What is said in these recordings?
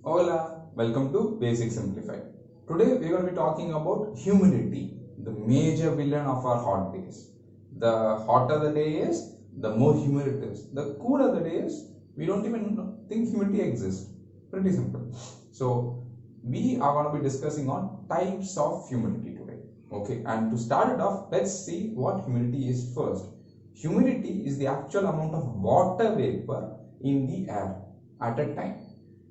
Hola, welcome to Basic Simplified. Today we are going to be talking about humidity, the major villain of our hot days. The hotter the day is, the more humid it is. The cooler the day is, we don't even think humidity exists. Pretty simple. So we are going to be discussing on types of humidity today. Okay, and to start it off, let's see what humidity is first. Humidity is the actual amount of water vapor in the air at a time.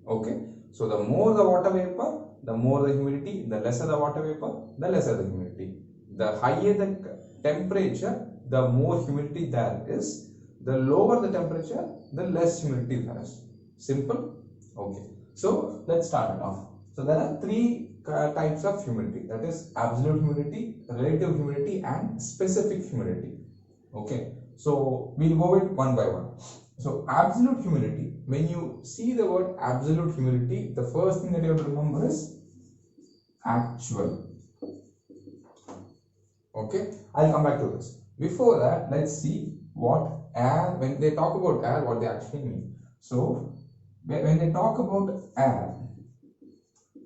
Okay, so the more the water vapor, the more the humidity, the lesser the water vapor, the lesser the humidity. The higher the temperature, the more humidity there is. The lower the temperature, the less humidity there is. Simple? Okay. So let's start it off. So there are three types of humidity, that is absolute humidity, relative humidity and specific humidity. Okay. So we'll go with one by one. So absolute humidity, when you see the word absolute humidity, the first thing that you have to remember is actual. Okay, I'll come back to this. Before that, let's see what air, when they talk about air, what they actually mean. So when they talk about air,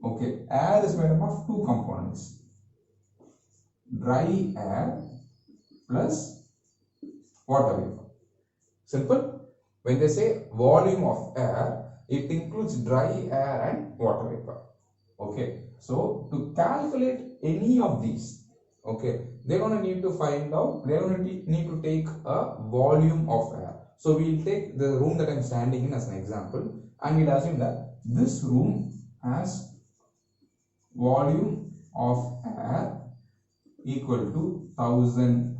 okay, air is made up of two components, dry air plus water vapor. Simple. When they say volume of air, it includes dry air and water vapor. Okay, so to calculate any of these, okay, they're going to need to find out, they're going to need to take a volume of air. So we'll take the room that I'm standing in as an example, and we'll assume that this room has volume of air equal to 1000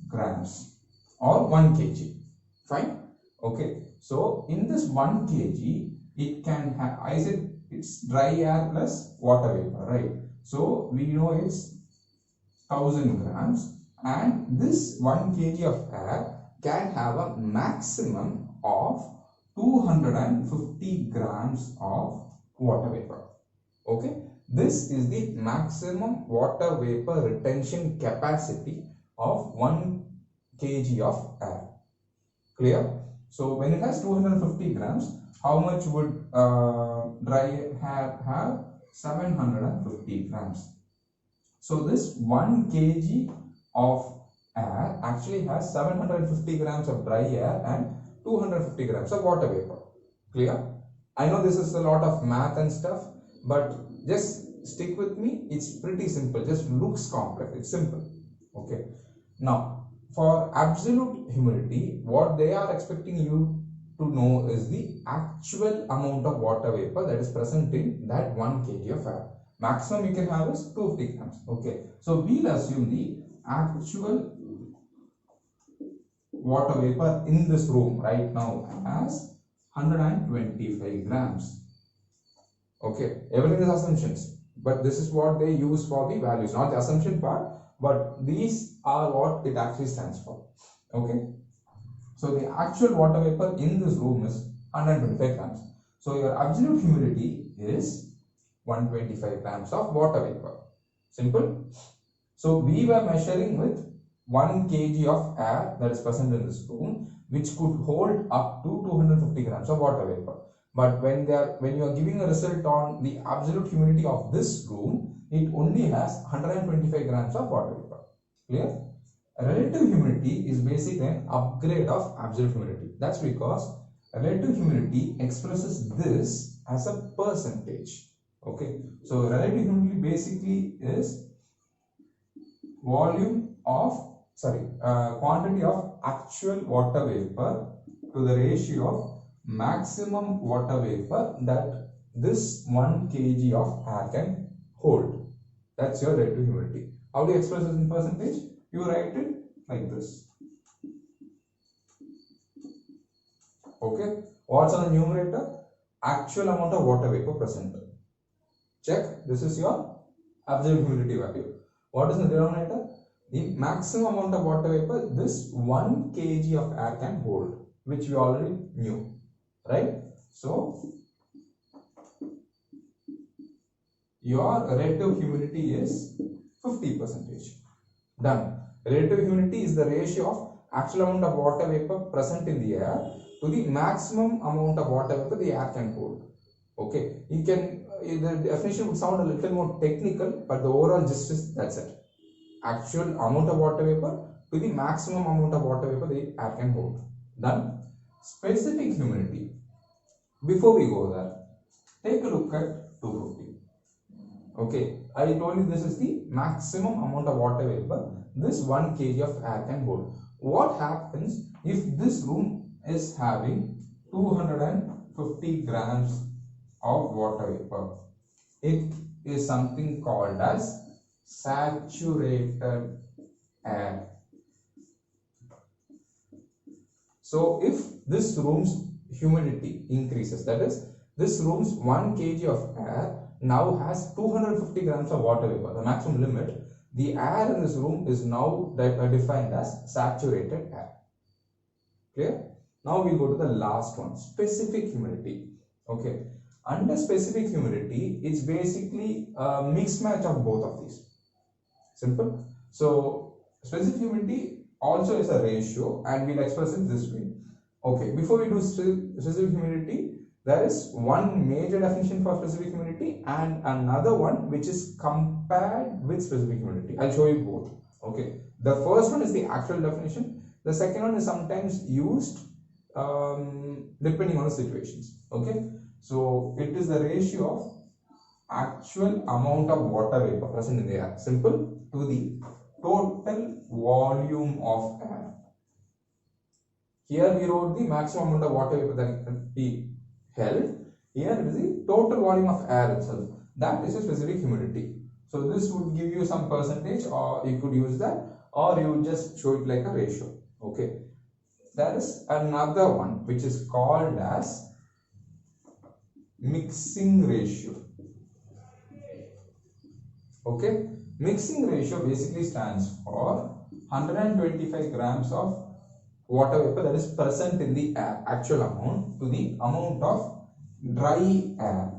grams or 1 kg. Fine. Okay, so in this 1 kg, it can have, I said it's dry air plus water vapor, right? So we know it's 1000 grams, and this 1 kg of air can have a maximum of 250 grams of water vapor. Okay, this is the maximum water vapor retention capacity of 1 kg of air. Clear? So when it has 250 grams, how much would dry air have? 750 grams. So this 1 kg of air actually has 750 grams of dry air and 250 grams of water vapor. Clear? I know this is a lot of math and stuff, but just stick with me. It's pretty simple. Just looks complex. It's simple. Okay. Now, for absolute humidity, what they are expecting you to know is the actual amount of water vapor that is present in that 1 kg of air. Maximum you can have is 250 grams. Okay, so we'll assume the actual water vapor in this room right now as 125 grams. Okay, everything is assumptions, but this is what they use for the values, not the assumption part, but these are what it actually stands for. Okay, so the actual water vapor in this room is 125 grams. So your absolute humidity is 125 grams of water vapor. Simple. So we were measuring with 1 kg of air that is present in this room, which could hold up to 250 grams of water vapor. But when you are giving a result on the absolute humidity of this room, it only has 125 grams of water vapor. Clear? Relative humidity is basically an upgrade of absolute humidity. That's because relative humidity expresses this as a percentage. Okay, so relative humidity basically is quantity of actual water vapor to the ratio of maximum water vapor that this 1 kg of air can hold. That's your relative humidity. How do you express this in percentage? You write it like this. Okay, what's on the numerator? Actual amount of water vapor present. Check, this is your absolute humidity value. What is the denominator? The maximum amount of water vapor this 1 kg of air can hold, which we already knew, right? So your relative humidity is 50%. Done. Relative humidity is the ratio of actual amount of water vapor present in the air to the maximum amount of water vapor the air can hold. Okay, you can the definition would sound a little more technical, but the overall gist is that's it. Actual amount of water vapor to the maximum amount of water vapor the air can hold. Done. Specific humidity. Before we go there, take a look at 250. Okay, I told you this is the maximum amount of water vapor this 1 kg of air can hold. What happens if this room is having 250 grams of water vapor? It is something called as saturated air. So if this room's humidity increases, that is, this room's 1 kg of air now has 250 grams of water vapor, the maximum limit, the air in this room is now defined as saturated air. Clear? Now we go to the last one, specific humidity. Okay, under specific humidity, it's basically a mixed match of both of these. Simple. So specific humidity also is a ratio, and we'll express it this way. Okay, before we do specific humidity, there is one major definition for specific humidity and another one which is compared with specific humidity. I'll show you both. Okay, the first one is the actual definition. The second one is sometimes used depending on the situations. Okay, so it is the ratio of actual amount of water vapor present in the air, simple, to the total volume of air. Here we wrote the maximum amount of water vapor that can be held. Here it is the total volume of air itself. That is a specific humidity. So this would give you some percentage, or you could use that, or you would just show it like a ratio. Okay. There is another one which is called as mixing ratio. Okay. Mixing ratio basically stands for 125 grams of water vapor that is present in the air, actual amount, to the amount of dry air.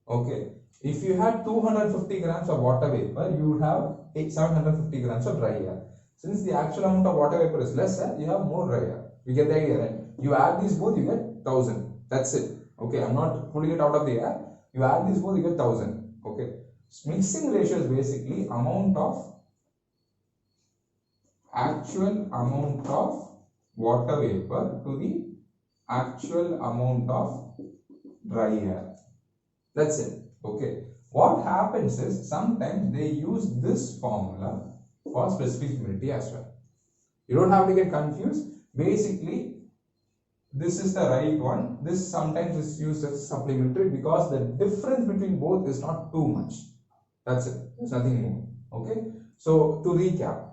Okay, if you had 250 grams of water vapor, you would have 750 grams of dry air. Since the actual amount of water vapor is lesser, you have more dry air. You get the idea, right? You add these both, you get 1000. That's it. Okay, I'm not pulling it out of the air. You add these both, you get 1000. Okay, mixing ratio is basically amount of actual amount of water vapor to the actual amount of dry air. That's it. Okay. What happens is sometimes they use this formula for specific humidity as well. You don't have to get confused. Basically, this is the right one. This sometimes is used as supplementary because the difference between both is not too much. That's it. There's nothing more. Okay. So to recap,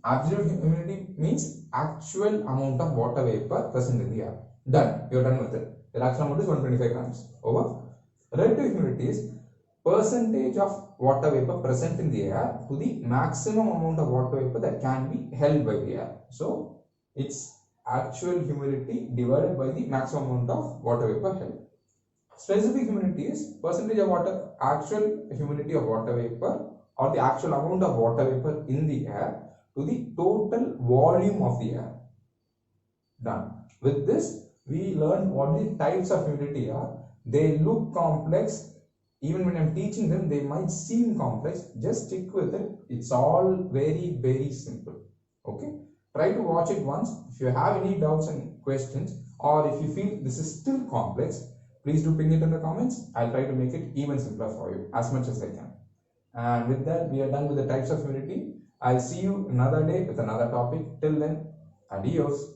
absolute humidity means actual amount of water vapor present in the air. Done. You're done with it. The actual amount is 125 grams. Over. Relative humidity is percentage of water vapor present in the air to the maximum amount of water vapor that can be held by the air. So it's actual humidity divided by the maximum amount of water vapor held. Specific humidity is percentage of water, actual humidity of water vapor, or the actual amount of water vapor in the air to the total volume of the air. Done. With this, we learned what the types of humidity are. They look complex. Even when I'm teaching them, they might seem complex. Just stick with it. It's all very, very simple. Okay. Try to watch it once. If you have any doubts and questions, or if you feel this is still complex, please do ping it in the comments. I'll try to make it even simpler for you as much as I can. And with that, we are done with the types of humidity. I'll see you another day with another topic. Till then, adios.